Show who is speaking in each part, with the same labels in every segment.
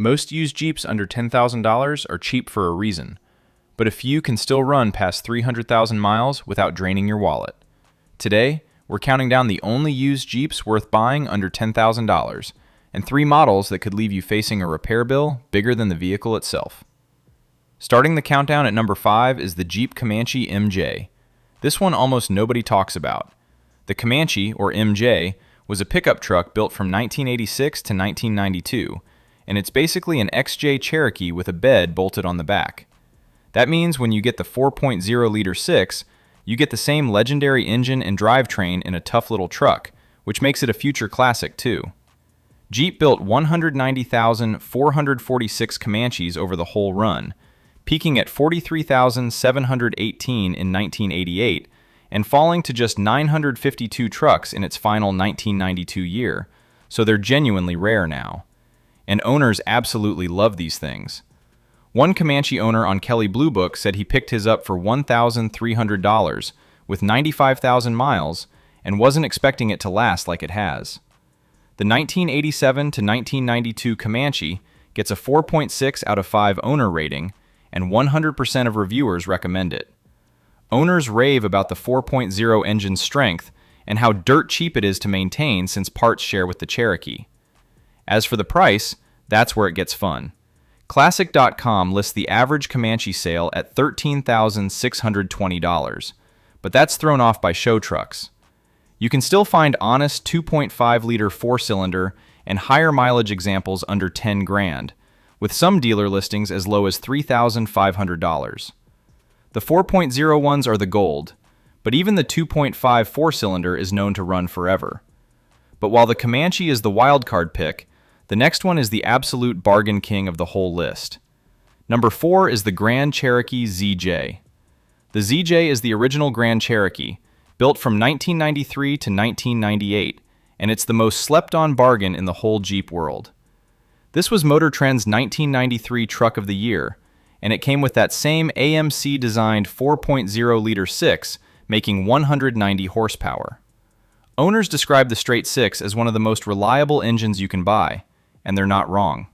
Speaker 1: Most used Jeeps under $10,000 are cheap for a reason, but a few can still run past 300,000 miles without draining your wallet. Today, we're counting down the only used Jeeps worth buying under $10,000, and 3 models that could leave you facing a repair bill bigger than the vehicle itself. Starting the countdown at number 5 is the Jeep Comanche MJ. This one almost nobody talks about. The Comanche, or MJ, was a pickup truck built from 1986 to 1992, and it's basically an XJ Cherokee with a bed bolted on the back. That means when you get the 4.0-liter 6, you get the same legendary engine and drivetrain in a tough little truck, which makes it a future classic too. Jeep built 190,446 Comanches over the whole run, peaking at 43,718 in 1988 and falling to just 952 trucks in its final 1992 year, so they're genuinely rare now. And owners absolutely love these things. One Comanche owner on Kelley Blue Book said he picked his up for $1,300 with 95,000 miles and wasn't expecting it to last like it has. The 1987 to 1992 Comanche gets a 4.6 out of 5 owner rating, and 100% of reviewers recommend it. Owners rave about the 4.0 engine's strength and how dirt cheap it is to maintain since parts share with the Cherokee. As for the price, that's where it gets fun. Classic.com lists the average Comanche sale at $13,620, but that's thrown off by show trucks. You can still find honest 2.5-liter 4-cylinder and higher mileage examples under $10,000, with some dealer listings as low as $3,500. The 4.0 ones are the gold, but even the 2.5 4-cylinder is known to run forever. But while the Comanche is the wildcard pick, the next one is the absolute bargain king of the whole list. Number 4 is the Grand Cherokee ZJ. The ZJ is the original Grand Cherokee, built from 1993 to 1998, and it's the most slept-on bargain in the whole Jeep world. This was Motor Trend's 1993 Truck of the Year, and it came with that same AMC-designed 4.0-liter 6, making 190 horsepower. Owners describe the straight 6 as one of the most reliable engines you can buy, and they're not wrong.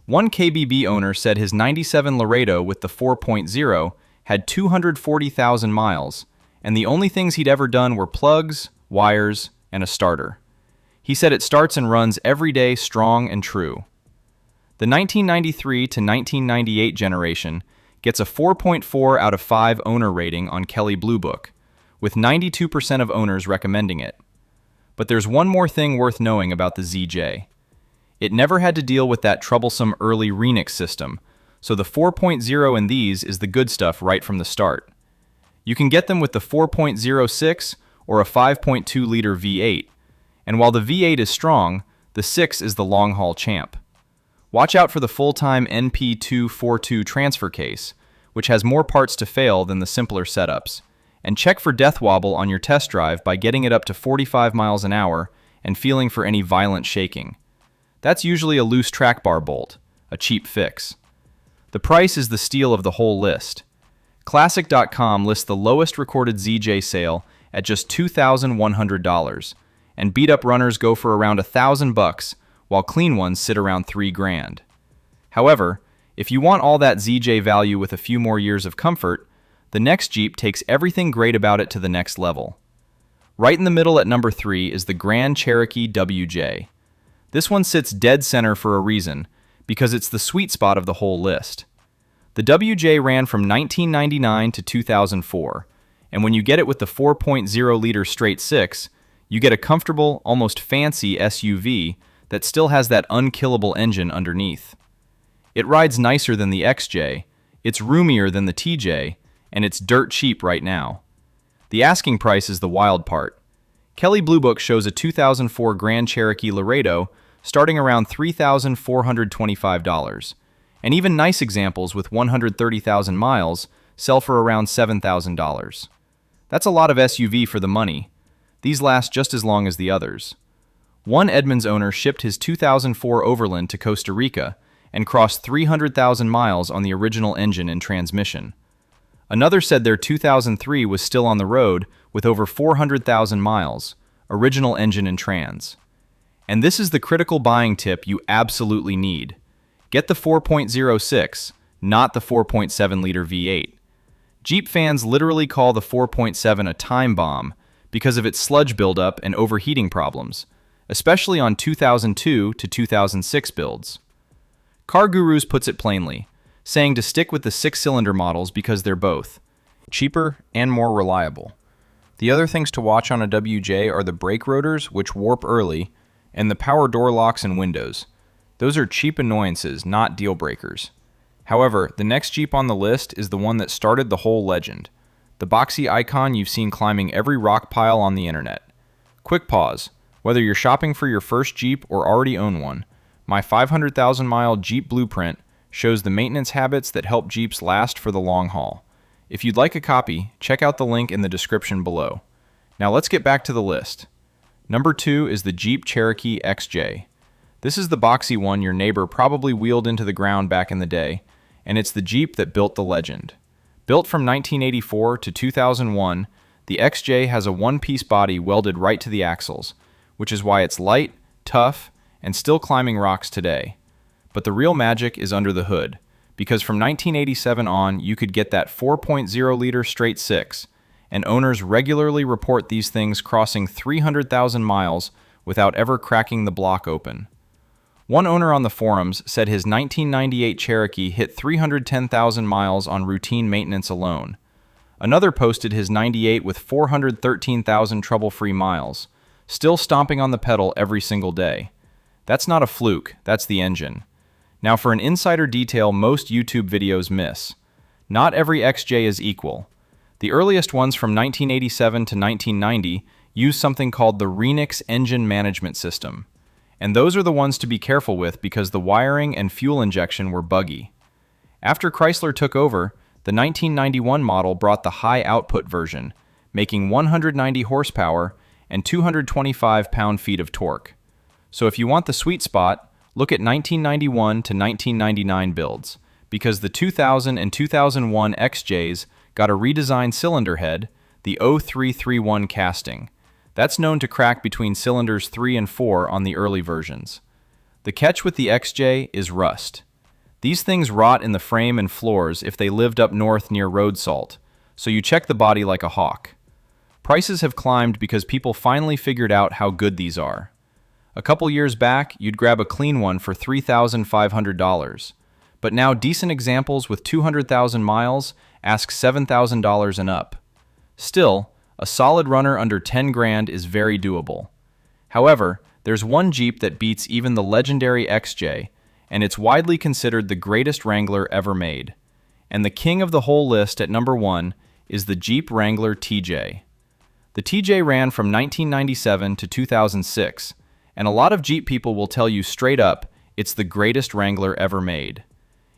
Speaker 1: One KBB owner said his 97 Laredo with the 4.0 had 240,000 miles, and the only things he'd ever done were plugs, wires, and a starter. He said it starts and runs every day strong and true. The 1993 to 1998 generation gets a 4.4 out of 5 owner rating on Kelley Blue Book, with 92% of owners recommending it. But there's one more thing worth knowing about the ZJ. It never had to deal with that troublesome early Renix system, so the 4.0 in these is the good stuff right from the start. You can get them with the 4.06 or a 5.2-liter V8, and while the V8 is strong, the 6 is the long-haul champ. Watch out for the full-time NP242 transfer case, which has more parts to fail than the simpler setups, and check for death wobble on your test drive by getting it up to 45 miles an hour and feeling for any violent shaking. That's usually a loose track bar bolt, a cheap fix. The price is the steal of the whole list. Classic.com lists the lowest recorded ZJ sale at just $2,100, and beat-up runners go for around $1,000, while clean ones sit around $3,000. However, if you want all that ZJ value with a few more years of comfort, the next Jeep takes everything great about it to the next level. Right in the middle at number 3 is the Grand Cherokee WJ. This one sits dead center for a reason, because it's the sweet spot of the whole list. The WJ ran from 1999 to 2004, and when you get it with the 4.0-liter straight 6, you get a comfortable, almost fancy SUV that still has that unkillable engine underneath. It rides nicer than the XJ, it's roomier than the TJ, and it's dirt cheap right now. The asking price is the wild part. Kelley Blue Book shows a 2004 Grand Cherokee Laredo starting around $3,425, and even nice examples with 130,000 miles sell for around $7,000. That's a lot of SUV for the money. These last just as long as the others. One Edmunds owner shipped his 2004 Overland to Costa Rica and crossed 300,000 miles on the original engine and transmission. Another said their 2003 was still on the road with over 400,000 miles, original engine and trans. And this is the critical buying tip you absolutely need. Get the 4.06, not the 4.7-liter V8. Jeep fans literally call the 4.7 a time bomb because of its sludge buildup and overheating problems, especially on 2002 to 2006 builds. Car Gurus puts it plainly, saying to stick with the 6-cylinder models because they're both cheaper and more reliable. The other things to watch on a WJ are the brake rotors, which warp early, and the power door locks and windows. Those are cheap annoyances, not deal breakers. However, the next Jeep on the list is the one that started the whole legend, the boxy icon you've seen climbing every rock pile on the internet. Quick pause. Whether you're shopping for your first Jeep or already own one, my 500,000-mile Jeep blueprint shows the maintenance habits that help Jeeps last for the long haul. If you'd like a copy, check out the link in the description below. Now let's get back to the list. Number 2 is the Jeep Cherokee XJ. This is the boxy one your neighbor probably wheeled into the ground back in the day, and it's the Jeep that built the legend. Built from 1984 to 2001, the XJ has a one-piece body welded right to the axles, which is why it's light, tough, and still climbing rocks today. But the real magic is under the hood, because from 1987 on, you could get that 4.0-liter straight 6, and owners regularly report these things crossing 300,000 miles without ever cracking the block open. One owner on the forums said his 1998 Cherokee hit 310,000 miles on routine maintenance alone. Another posted his 98 with 413,000 trouble-free miles, still stomping on the pedal every single day. That's not a fluke, that's the engine. Now for an insider detail most YouTube videos miss. Not every XJ is equal. The earliest ones from 1987 to 1990 use something called the Renix engine management system. And those are the ones to be careful with because the wiring and fuel injection were buggy. After Chrysler took over, the 1991 model brought the high output version, making 190 horsepower and 225 pound-feet of torque. So if you want the sweet spot, look at 1991 to 1999 builds, because the 2000 and 2001 XJs got a redesigned cylinder head, the 0331 casting. That's known to crack between cylinders 3 and 4 on the early versions. The catch with the XJ is rust. These things rot in the frame and floors if they lived up north near road salt, so you check the body like a hawk. Prices have climbed because people finally figured out how good these are. A couple years back, you'd grab a clean one for $3,500, but now decent examples with 200,000 miles ask $7,000 and up. Still, a solid runner under 10 grand is very doable. However, there's one Jeep that beats even the legendary XJ, and it's widely considered the greatest Wrangler ever made. And the king of the whole list at number 1 is the Jeep Wrangler TJ. The TJ ran from 1997 to 2006, and a lot of Jeep people will tell you straight up it's the greatest Wrangler ever made.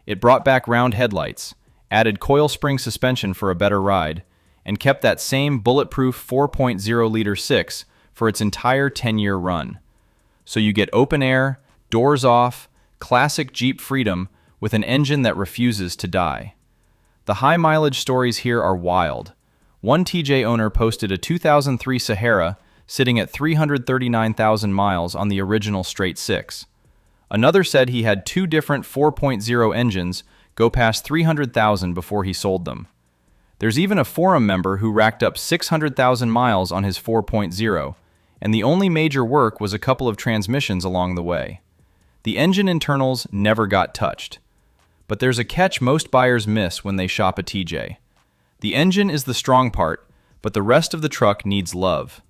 Speaker 1: It brought back round headlights, added coil spring suspension for a better ride, and kept that same bulletproof 4.0-liter 6 for its entire 10-year run. So you get open air, doors off, classic Jeep freedom with an engine that refuses to die. The high mileage stories here are wild. One TJ owner posted a 2003 Sahara sitting at 339,000 miles on the original straight 6. Another said he had 2 different 4.0 engines go past 300,000 before he sold them. There's even a forum member who racked up 600,000 miles on his 4.0, and the only major work was a couple of transmissions along the way. The engine internals never got touched. But there's a catch most buyers miss when they shop a TJ. The engine is the strong part, but the rest of the truck needs love.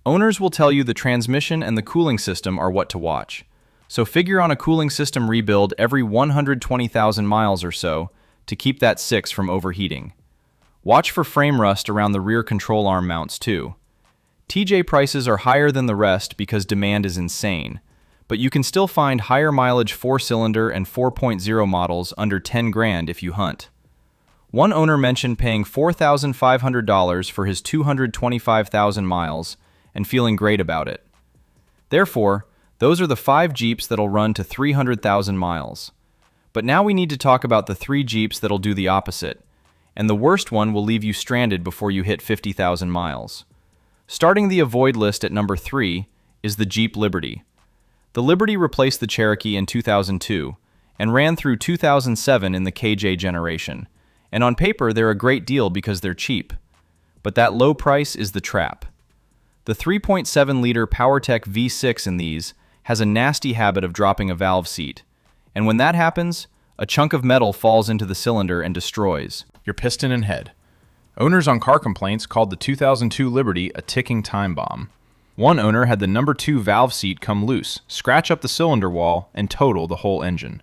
Speaker 1: Owners will tell you the transmission and the cooling system are what to watch. So figure on a cooling system rebuild every 120,000 miles or so to keep that 6 from overheating. Watch for frame rust around the rear control arm mounts too. TJ prices are higher than the rest because demand is insane, but you can still find higher mileage 4-cylinder and 4.0 models under 10 grand if you hunt. One owner mentioned paying $4,500 for his 225,000 miles and feeling great about it. Therefore, those are the 5 Jeeps that'll run to 300,000 miles. But now we need to talk about the 3 Jeeps that'll do the opposite, and the worst one will leave you stranded before you hit 50,000 miles. Starting the avoid list at number 3 is the Jeep Liberty. The Liberty replaced the Cherokee in 2002, and ran through 2007 in the KJ generation. And on paper, they're a great deal because they're cheap. But that low price is the trap. The 3.7-liter PowerTech V6 in these has a nasty habit of dropping a valve seat. And when that happens, a chunk of metal falls into the cylinder and destroys
Speaker 2: your piston and head. Owners on car complaints called the 2002 Liberty a ticking time bomb. One owner had the number 2 valve seat come loose, scratch up the cylinder wall, and total the whole engine.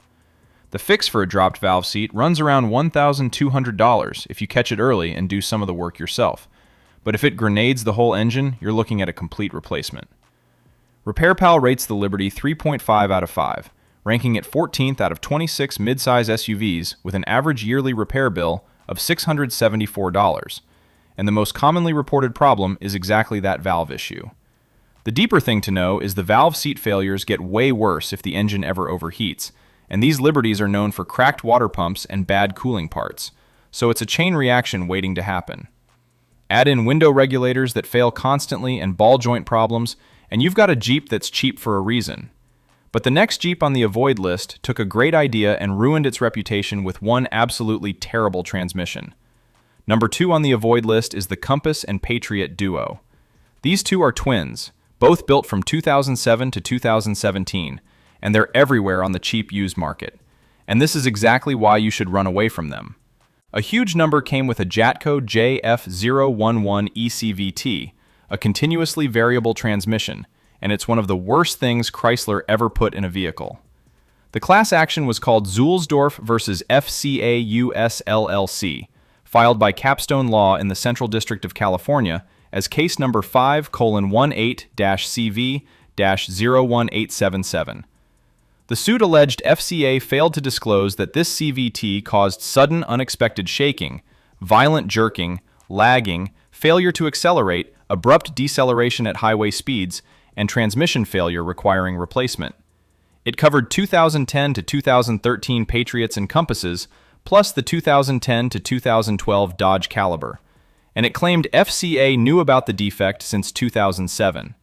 Speaker 2: The fix for a dropped valve seat runs around $1,200 if you catch it early and do some of the work yourself. But if it grenades the whole engine, you're looking at a complete replacement. RepairPal rates the Liberty 3.5 out of 5, ranking it 14th out of 26 midsize SUVs with an average yearly repair bill of $674. And the most commonly reported problem is exactly that valve issue. The deeper thing to know is the valve seat failures get way worse if the engine ever overheats, and these Liberties are known for cracked water pumps and bad cooling parts, so it's a chain reaction waiting to happen. Add in window regulators that fail constantly and ball joint problems, and you've got a Jeep that's cheap for a reason. But the next Jeep on the avoid list took a great idea and ruined its reputation with one absolutely terrible transmission. Number 2 on the avoid list is the Compass and Patriot duo. These two are twins, both built from 2007 to 2017, and they're everywhere on the cheap used market. And this is exactly why you should run away from them. A huge number came with a Jatco JF011 ECVT, a continuously variable transmission, and it's one of the worst things Chrysler ever put in a vehicle. The class action was called Zulsdorf versus FCA US LLC, filed by Capstone Law in the Central District of California as case number 5:18-CV-01877. The suit alleged FCA failed to disclose that this CVT caused sudden unexpected shaking, violent jerking, lagging, failure to accelerate, abrupt deceleration at highway speeds, and transmission failure requiring replacement. It covered 2010 to 2013 Patriots and Compasses, plus the 2010 to 2012 Dodge Caliber, and it claimed FCA knew about the defect since 2007.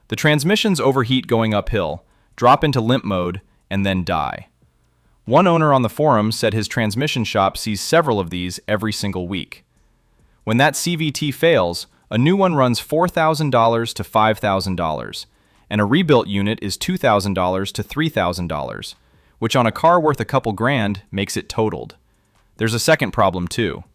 Speaker 2: The transmissions overheat going uphill, drop into limp mode, and then die. One owner on the forum said his transmission shop sees several of these every single week. When that CVT fails, a new one runs $4,000 to $5,000, and a rebuilt unit is $2,000 to $3,000, which on a car worth a couple grand makes it totaled. There's a second problem too.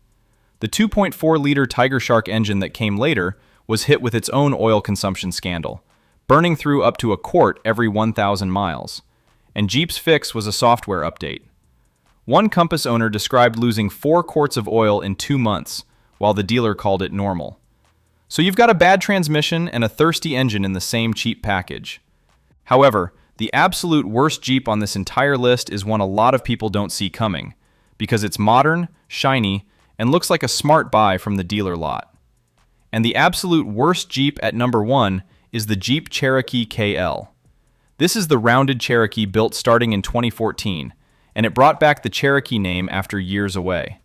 Speaker 2: The 2.4-liter Tiger Shark engine that came later was hit with its own oil consumption scandal, burning through up to a quart every 1,000 miles. And Jeep's fix was a software update. One Compass owner described losing 4 quarts of oil in 2 months, while the dealer called it normal. So you've got a bad transmission and a thirsty engine in the same cheap package. However, the absolute worst Jeep on this entire list is one a lot of people don't see coming, because it's modern, shiny, and looks like a smart buy from the dealer lot. And the absolute worst Jeep at number 1 is the Jeep Cherokee KL. This is the rounded Cherokee built starting in 2014, and it brought back the Cherokee name after years away.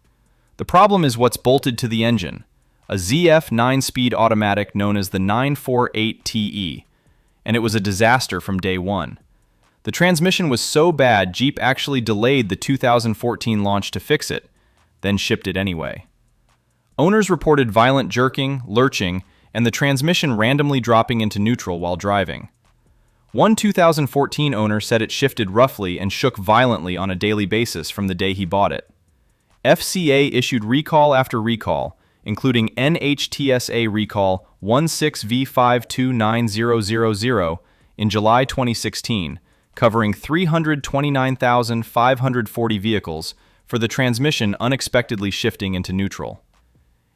Speaker 2: The problem is what's bolted to the engine, a ZF 9-speed automatic known as the 948TE, and it was a disaster from day one. The transmission was so bad Jeep actually delayed the 2014 launch to fix it, then shipped it anyway. Owners reported violent jerking, lurching, and the transmission randomly dropping into neutral while driving. One 2014 owner said it shifted roughly and shook violently on a daily basis from the day he bought it. FCA issued recall after recall, including NHTSA recall 16V529000 in July 2016, covering 329,540 vehicles for the transmission unexpectedly shifting into neutral.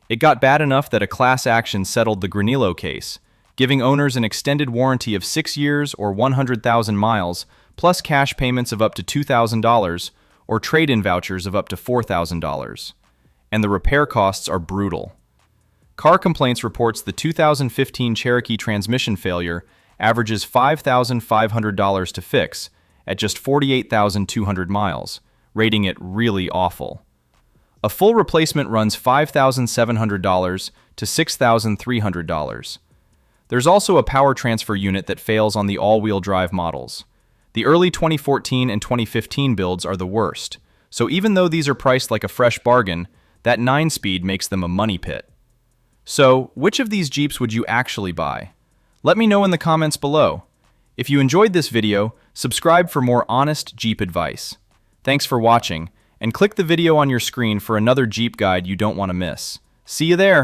Speaker 2: It got bad enough that a class action settled the Granillo case, giving owners an extended warranty of 6 years or 100,000 miles, plus cash payments of up to $2,000 or trade-in vouchers of up to $4,000. And the repair costs are brutal. Car Complaints reports the 2015 Cherokee transmission failure averages $5,500 to fix at just 48,200 miles, rating it really awful. A full replacement runs $5,700 to $6,300. There's also a power transfer unit that fails on the all-wheel drive models. The early 2014 and 2015 builds are the worst, so even though these are priced like a fresh bargain, that 9-speed makes them a money pit. So, which of these Jeeps would you actually buy? Let me know in the comments below. If you enjoyed this video, subscribe for more honest Jeep advice. Thanks for watching, and click the video on your screen for another Jeep guide you don't want to miss. See you there!